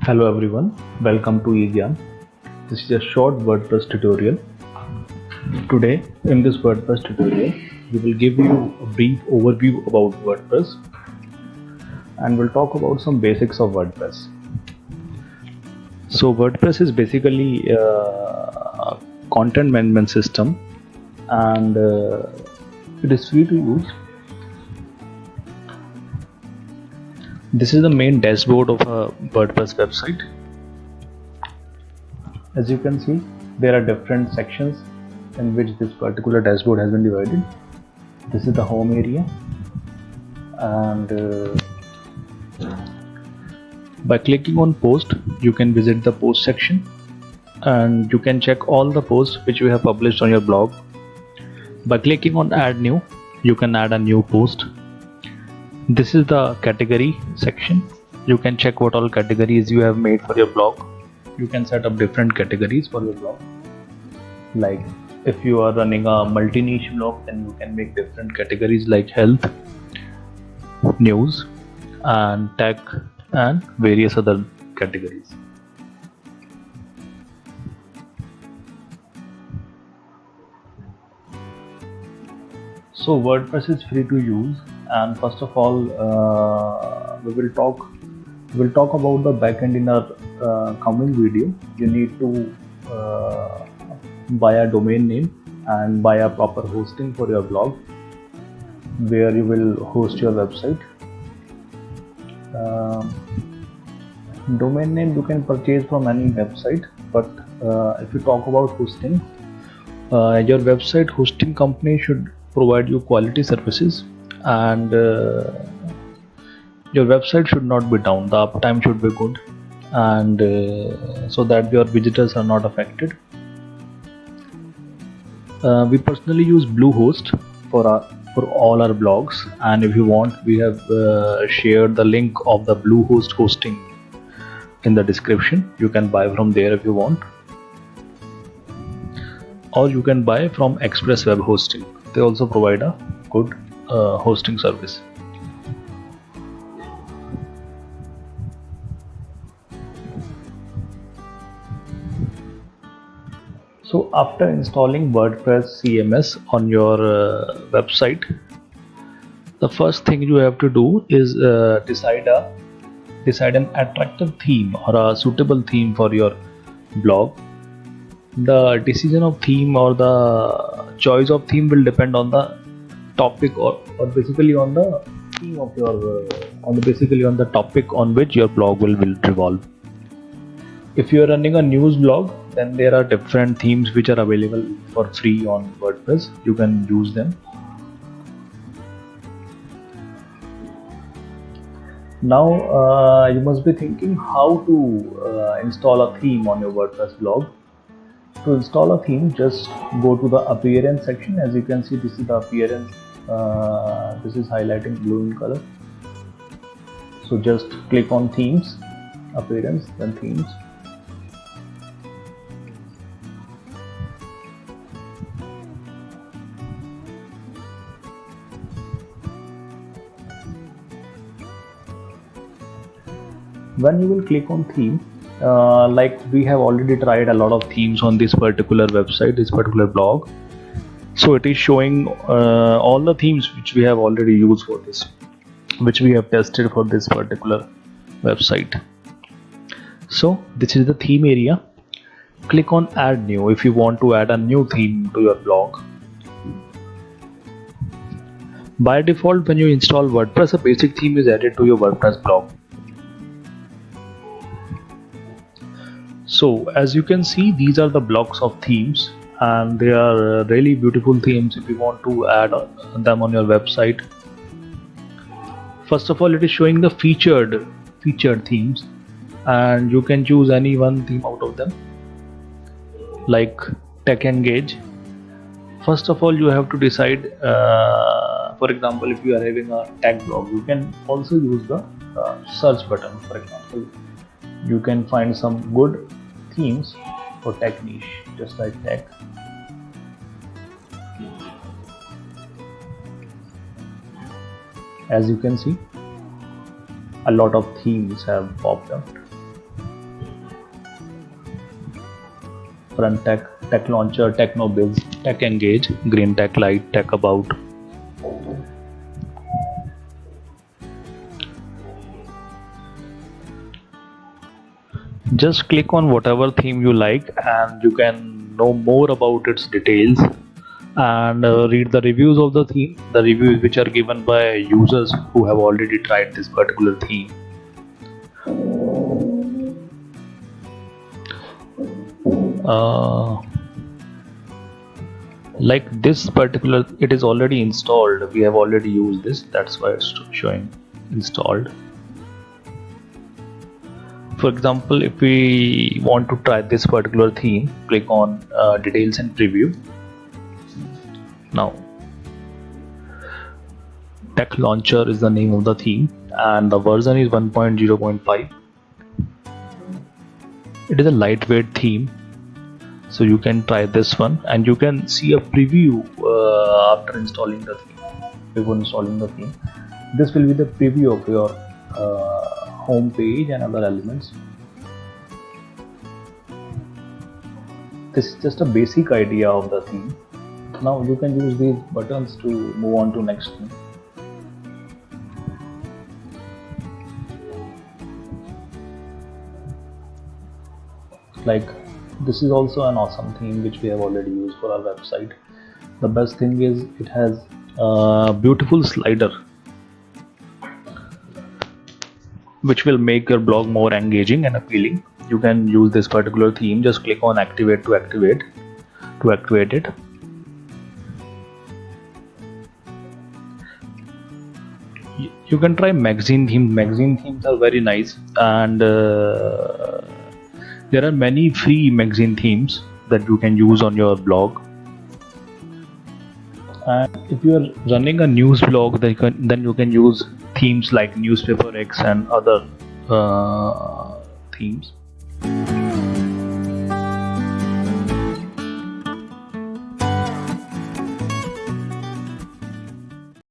Hello everyone, welcome to eGyan. This is a short WordPress tutorial. Today in this WordPress tutorial, we will give you a brief overview about WordPress and we'll talk about some basics of WordPress. So WordPress is basically a content management system and it is free to use. This is the main dashboard of a WordPress website. As you can see, there are different sections in which this particular dashboard has been divided. This is the home area, and by clicking on post, you can visit the post section and you can check all the posts which you have published on your blog. By clicking on add new, you can add a new post. This is the category section. You can check what all categories you have made for your blog. You can set up different categories for your blog. Like if you are running a multi-niche blog, then you can make different categories like health, news, and tech, and various other categories. So WordPress is free to use, and first of all we will talk about the backend in our coming video. You need to buy a domain name and buy a proper hosting for your blog where you will host your website. Domain name you can purchase from any website, but if you talk about hosting, your website hosting company should provide you quality services, and your website should not be down. The uptime should be good, and so that your visitors are not affected. We personally use Bluehost for all our blogs, and if you want, we have shared the link of the Bluehost hosting in the description. You can buy from there if you want, or you can buy from Express Web Hosting. They also provide a good hosting service. So after installing WordPress CMS on your website, the first thing you have to do is decide an attractive theme or a suitable theme for your blog. The decision of theme or the choice of theme will depend on the topic or basically on the theme of your on the topic on which your blog will revolve. If you are running a news blog, then there are different themes which are available for free on WordPress. You can use them. Now you must be thinking how to install a theme on your WordPress blog. To install a theme, just go to the appearance section. As you can see, this is the appearance. This is highlighting blue in color. So just click on themes, appearance, then themes. When you will click on theme, like we have already tried a lot of themes on this particular website, this particular blog. So it is showing all the themes which we have already used for this, which we have tested for this particular website. So this is the theme area. Click on add new if you want to add a new theme to your blog. By default, when you install WordPress, a basic theme is added to your WordPress blog. So as you can see, these are the blocks of themes, and they are really beautiful themes if you want to add them on your website. First of all, it is showing the featured themes, and you can choose any one theme out of them, like Tech Engage. First of all, you have to decide, for example, if you are having a tech blog, you can also use the search button. For example, you can find some good themes for tech niche, just like tech. As you can see, a lot of themes have popped up. Front Tech, Tech Launcher, TechnoBiz, Tech Engage, Green Tech Lite, Tech About. Just click on whatever theme you like and you can know more about its details and read the reviews of the theme, the reviews which are given by users who have already tried this particular theme. Like this particular, it is already installed, we have already used this, that's why it's showing installed. For example, if we want to try this particular theme, click on details and preview. Now Tech Launcher is the name of the theme and the version is 1.0.5. It is a lightweight theme, so you can try this one and you can see a preview after installing the theme. Before installing the theme, this will be the preview of your home page and other elements. This is just a basic idea of the theme. Now you can use these buttons to move on to next theme. Like this is also an awesome theme which we have already used for our website. The best thing is it has a beautiful slider which will make your blog more engaging and appealing. You can use this particular theme. Just click on activate to activate it. You can try magazine themes. Magazine themes are very nice, and there are many free magazine themes that you can use on your blog. And if you are running a news blog, then you can use themes like Newspaper X and other themes.